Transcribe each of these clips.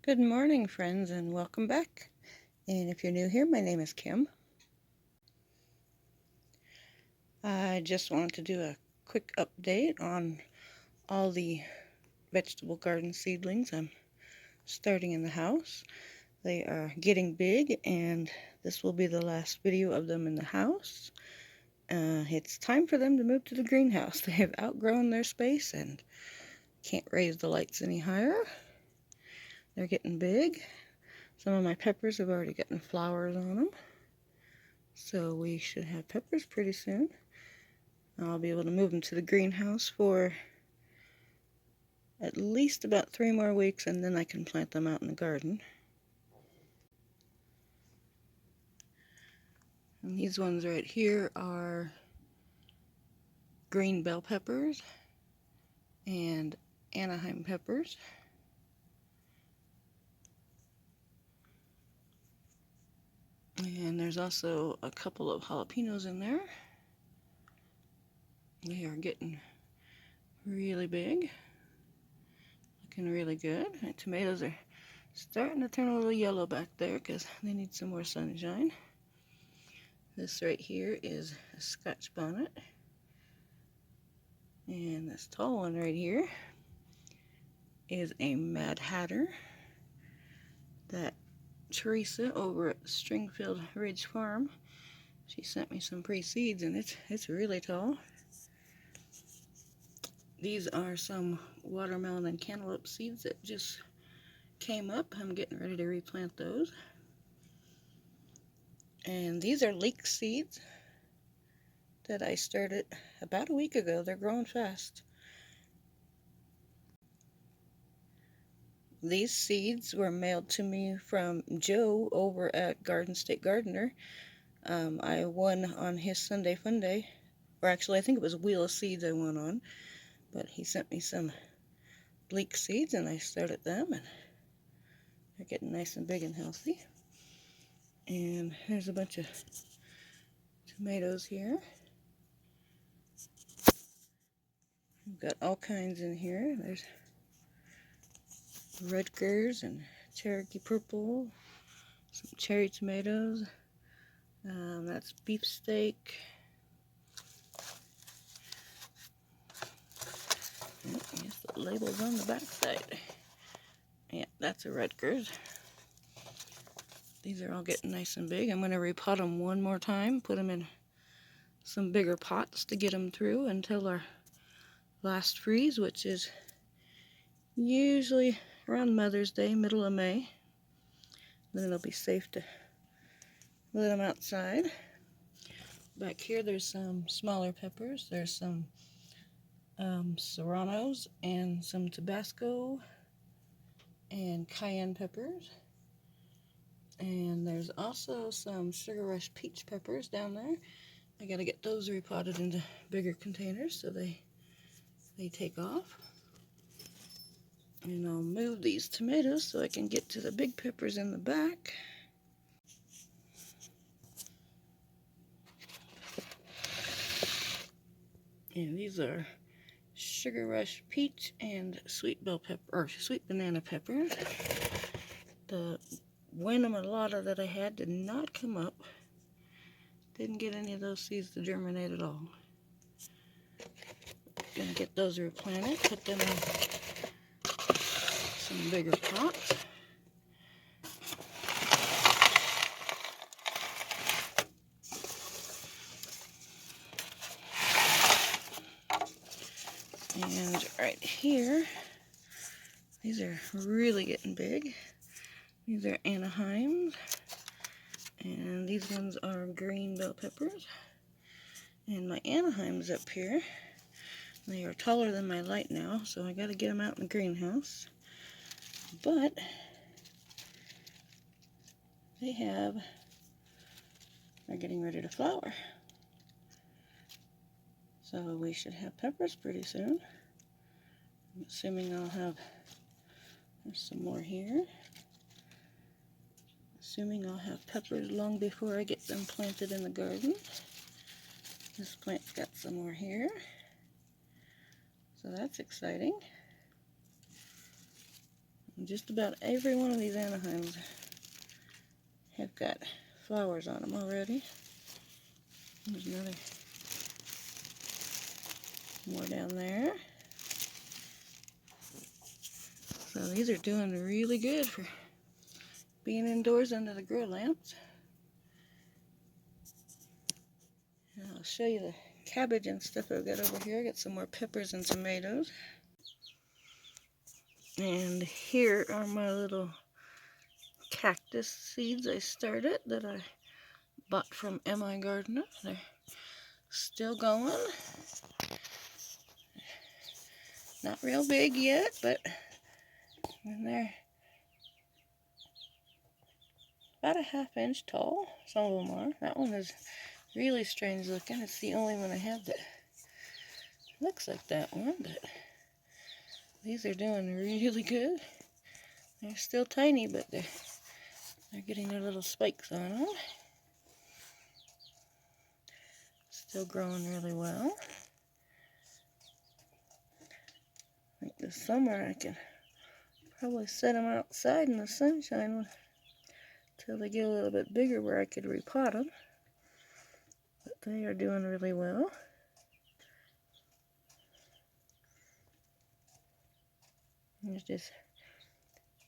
Good morning, friends, and welcome back. And if you're new here, my name is Kim. I just wanted to do a quick update on all the vegetable garden seedlings I'm starting in the house. They are getting big, and this will be the last video of them in the house. It's time for them to move to the greenhouse. They have outgrown their space and can't raise the lights any higher. They're getting big. Some of my peppers have already gotten flowers on them. So we should have peppers pretty soon. I'll be able to move them to the greenhouse for at least about 3 more weeks, and then I can plant them out in the garden. And these ones right here are green bell peppers and Anaheim peppers. And there's also a couple of jalapenos in there. They are getting really big, looking really good. My tomatoes are starting to turn a little yellow back there because they need some more sunshine. This right here is a Scotch bonnet. And this tall one right here is a Mad Hatter that Teresa over at Stringfield Ridge Farm, she sent me some pre-seeds, and it's really tall. These are some watermelon and cantaloupe seeds that just came up. I'm getting ready to replant those. And these are leek seeds that I started about a week ago. They're growing fast. These seeds were mailed to me from Joe over at Garden State Gardener. I won on his Sunday Fun Day, or actually I think it was Wheel of Seeds I won on, but he sent me some leek seeds and I started them, and they're getting nice and big and healthy. And here's a bunch of tomatoes here. We've got all kinds in here. There's Rutgers and Cherokee Purple, some cherry tomatoes. That's beefsteak. Yes, the label's on the back side. Yeah, that's a Rutgers. These are all getting nice and big. I'm going to repot them one more time, put them in some bigger pots to get them through until our last freeze, which is usually around Mother's Day, middle of May. Then it'll be safe to let them outside. Back here there's some smaller peppers. There's some serranos and some Tabasco and cayenne peppers. And there's also some Sugar Rush peach peppers down there. I gotta get those repotted into bigger containers so they take off. And I'll move these tomatoes so I can get to the big peppers in the back. And these are Sugar Rush peach and sweet bell pepper, or sweet banana peppers. The Winnemalata that I had did not come up. Didn't get any of those seeds to germinate at all. Gonna get those replanted, put them in some bigger pots. And right here, these are really getting big. These are Anaheims, and these ones are green bell peppers. And my Anaheims up here, they are taller than my light now, so I gotta get them out in the greenhouse. But they're getting ready to flower. So we should have peppers pretty soon. I'm assuming there's some more here. Assuming I'll have peppers long before I get them planted in the garden. This plant's got some more here. So that's exciting. Just about every one of these Anaheims have got flowers on them already. There's another more down there. So these are doing really good for being indoors under the grow lamps. And I'll show you the cabbage and stuff I've got over here. I got some more peppers and tomatoes. And here are my little cactus seeds I started that I bought from migardener. They're still going. Not real big yet, but they're about a ½ inch tall. Some of them are. That one is really strange looking. It's the only one I have that looks like that one, but these are doing really good. They're still tiny, but they're getting their little spikes on them. Still growing really well. I think this summer I can probably set them outside in the sunshine until they get a little bit bigger where I could repot them. But they are doing really well. There's just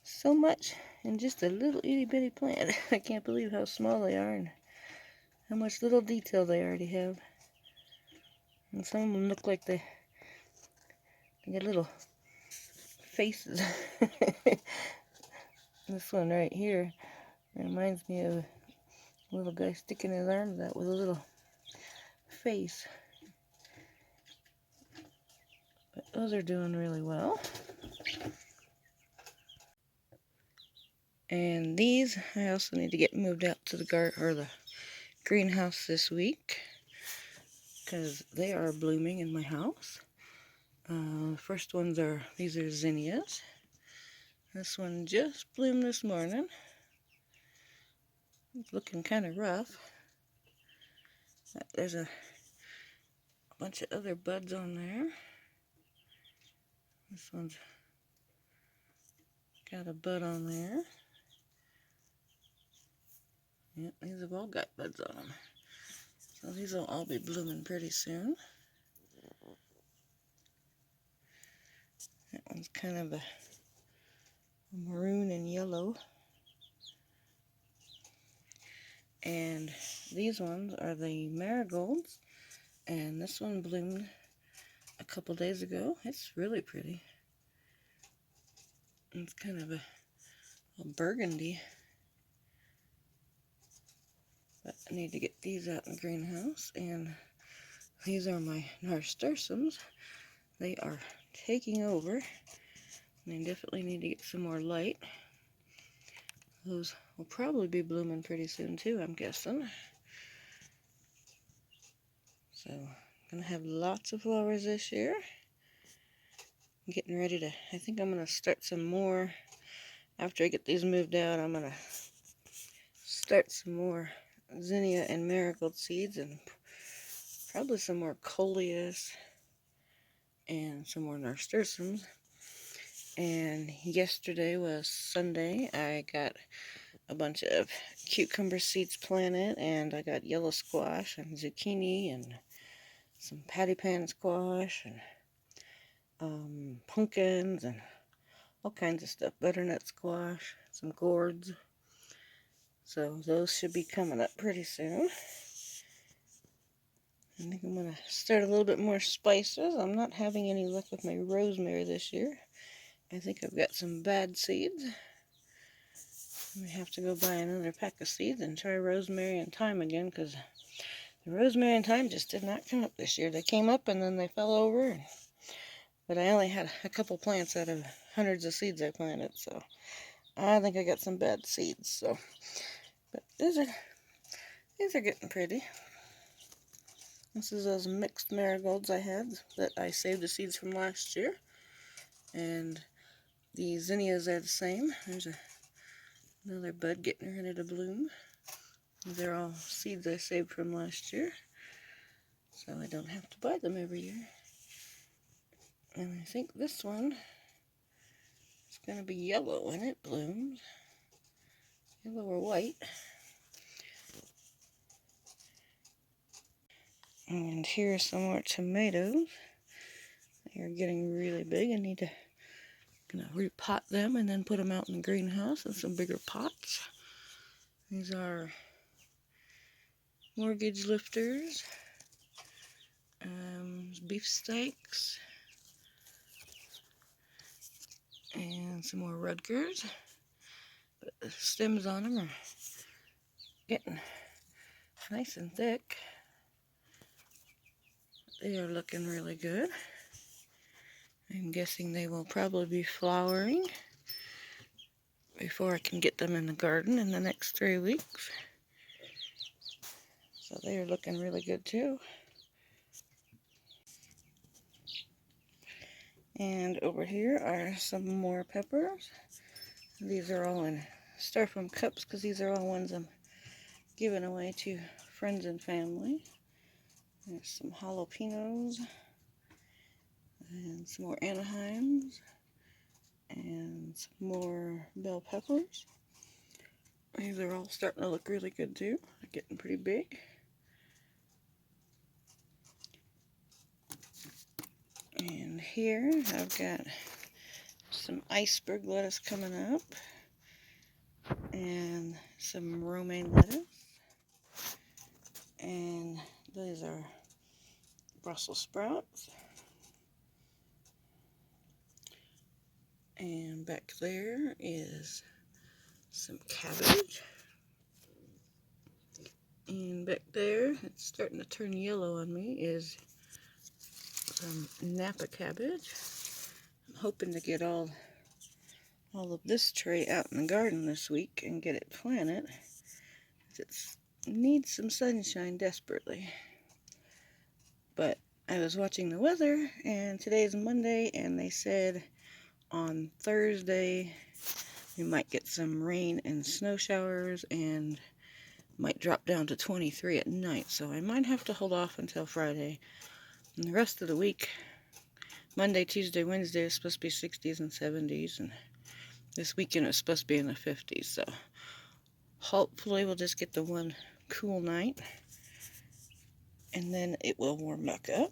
so much in just a little itty bitty plant. I can't believe how small they are and how much little detail they already have. And some of them look like they get little faces. This one right here reminds me of a little guy sticking his arms out with a little face. But those are doing really well. And these I also need to get moved out to the the greenhouse this week because they are blooming in my house. First ones are, these are zinnias. This one just bloomed this morning. It's looking kind of rough. There's a bunch of other buds on there. This one's got a bud on there. Yep, these have all got buds on them. So these will all be blooming pretty soon. That one's kind of a maroon and yellow. And these ones are the marigolds. And this one bloomed a couple days ago. It's really pretty. It's kind of a burgundy. But I need to get these out in the greenhouse. And these are my nasturtiums. They are taking over. They definitely need to get some more light. Those will probably be blooming pretty soon too, I'm guessing. So I'm gonna have lots of flowers this year. I'm getting ready to, I think I'm gonna start some more. After I get these moved out, I'm gonna start some more zinnia and marigold seeds and probably some more coleus and some more nasturtiums. And yesterday was Sunday. I got a bunch of cucumber seeds planted, and I got yellow squash and zucchini and some patty pan squash and pumpkins and all kinds of stuff. Butternut squash, some gourds. So those should be coming up pretty soon. I think I'm going to start a little bit more spices. I'm not having any luck with my rosemary this year. I think I've got some bad seeds. We have to go buy another pack of seeds and try rosemary and thyme again, because the rosemary and thyme just did not come up this year. They came up and then they fell over. But I only had a couple plants out of hundreds of seeds I planted, so I think I got some bad seeds. So, but these are getting pretty. This is those mixed marigolds I had that I saved the seeds from last year. And the zinnias are the same. There's another bud getting ready to bloom. They're all seeds I saved from last year, so I don't have to buy them every year. And I think this one is going to be yellow when it blooms. Yellow or white. And here are some more tomatoes. They're getting really big. I need to repot them and then put them out in the greenhouse in some bigger pots. These are mortgage lifters, beefsteaks, and some more Rutgers. But the stems on them are getting nice and thick. They are looking really good. I'm guessing they will probably be flowering before I can get them in the garden in the next 3 weeks. So they are looking really good too. And over here are some more peppers. These are all in styrofoam cups because these are all ones I'm giving away to friends and family. There's some jalapenos and some more Anaheims and some more bell peppers. These are all starting to look really good too. They're getting pretty big. And here I've got some iceberg lettuce coming up and some romaine lettuce. And these are Brussels sprouts. And back there is some cabbage. And back there, it's starting to turn yellow on me, is some Napa cabbage. I'm hoping to get all of this tray out in the garden this week and get it planted. It needs some sunshine desperately. But I was watching the weather, and today's Monday, and they said on Thursday we might get some rain and snow showers and might drop down to 23 at night. So I might have to hold off until Friday. And the rest of the week, Monday, Tuesday, Wednesday, is supposed to be 60s and 70s, and this weekend is supposed to be in the 50s. So hopefully we'll just get the one cool night, and then it will warm back up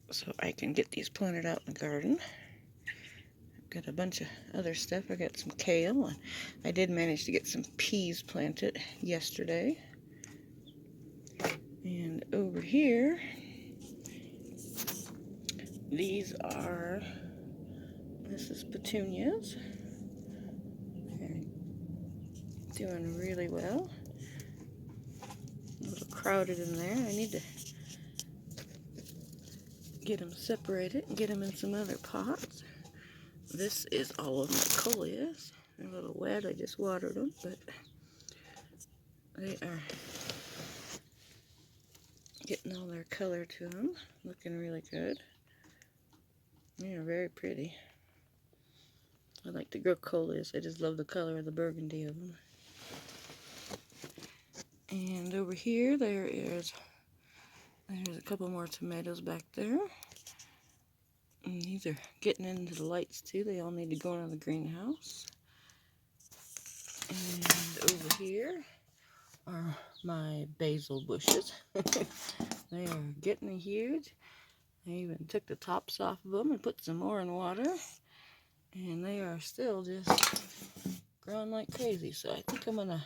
so I can get these planted out in the garden. I've got a bunch of other stuff. I got some kale, and I did manage to get some peas planted yesterday. And over here, this is petunias. They're doing really well. A little crowded in there. I need to get them separated and get them in some other pots. This is all of my coleus. They're a little wet. I just watered them, but they are getting all their color to them. Looking really good. They are very pretty. I like to grow coleus. I just love the color of the burgundy of them. And over here, there's a couple more tomatoes back there. And these are getting into the lights too. They all need to go into the greenhouse. And over here are my basil bushes. They are getting huge. I even took the tops off of them and put some more in water. And they are still just growing like crazy. So I think I'm going to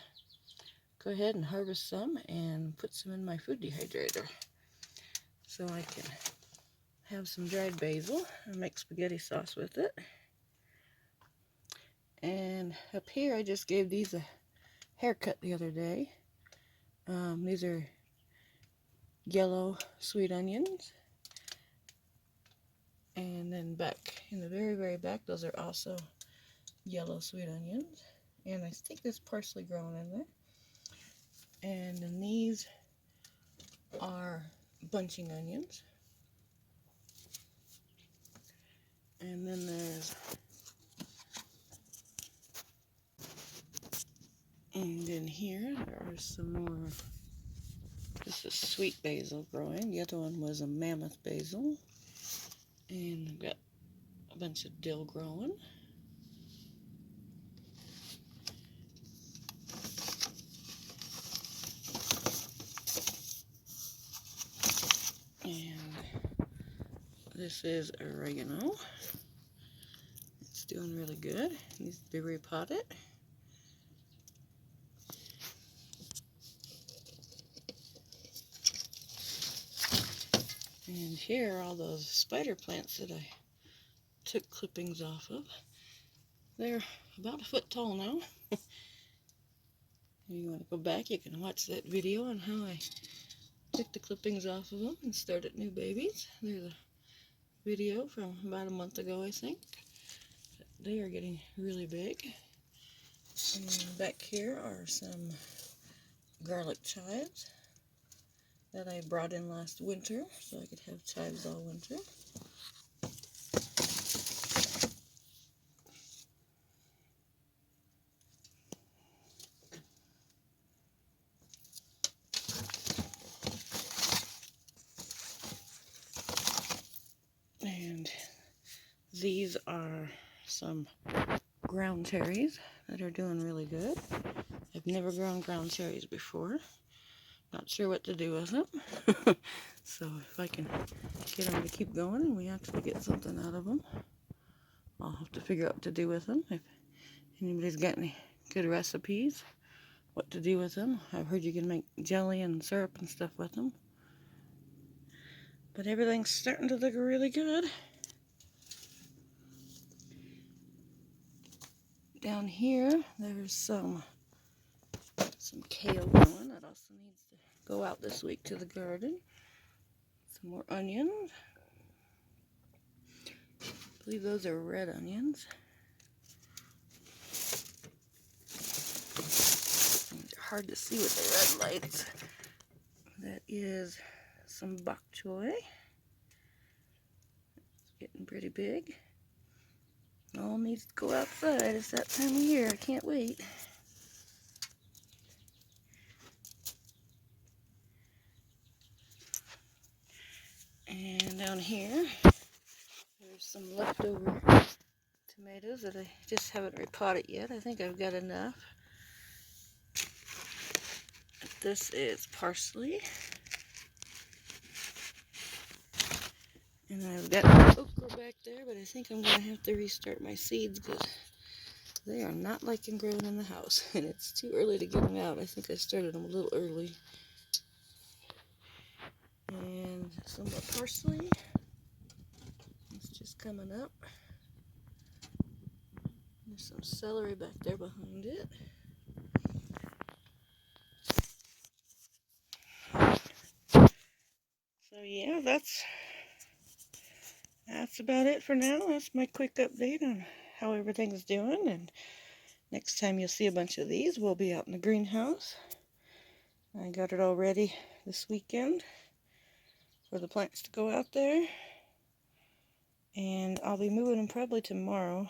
go ahead and harvest some and put some in my food dehydrator so I can have some dried basil and make spaghetti sauce with it. And up here, I just gave these a haircut the other day. These are yellow sweet onions. And then back in the very, very back, those are also yellow sweet onions. And I think there's parsley growing in there. And then these are bunching onions. And then and in here there are some more. This is sweet basil growing. The other one was a mammoth basil. And I've got a bunch of dill growing. And this is oregano. It's doing really good. It needs to be repotted. And here are all those spider plants that I took clippings off of. They're about a foot tall now. If you want to go back, you can watch that video on how I took the clippings off of them and started new babies. There's a video from about a month ago, I think. They are getting really big. And back here are some garlic chives that I brought in last winter so I could have chives all winter. And these are some ground cherries that are doing really good. I've never grown ground cherries before. Not sure what to do with them. So if I can get them to keep going and we actually get something out of them, I'll have to figure out what to do with them. If anybody's got any good recipes, what to do with them. I've heard you can make jelly and syrup and stuff with them. But everything's starting to look really good. Down here, there's some kale growing. That also needs to go out this week to the garden. Some more onions. I believe those are red onions. They're hard to see with the red lights. That is some bok choy. It's getting pretty big. All needs to go outside. It's that time of year. I can't wait. And down here, there's some leftover tomatoes that I just haven't repotted yet. I think I've got enough. This is parsley. And I've got okra back there, but I think I'm going to have to restart my seeds because they are not liking growing in the house. And it's too early to get them out. I think I started them a little early. And some more parsley. It's just coming up. There's some celery back there behind it. So yeah, that's about it for now. That's my quick update on how everything's doing. And next time you'll see a bunch of these, we'll be out in the greenhouse. I got it all ready this weekend for the plants to go out there. And I'll be moving them probably tomorrow.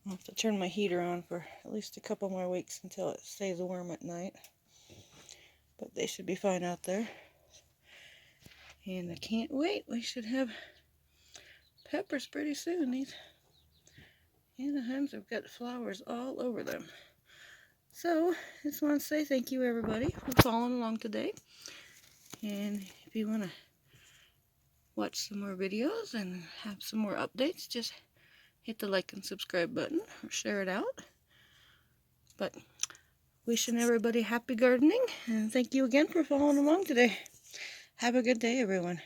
I'll have to turn my heater on for at least a couple more weeks until it stays warm at night. But they should be fine out there. And I can't wait. We should have peppers pretty soon. These anahems have got flowers all over them. So, I just want to say thank you everybody for following along today. And if you want to watch some more videos and have some more updates, just hit the like and subscribe button or share it out. But wishing everybody happy gardening, and thank you again for following along today. Have a good day, everyone.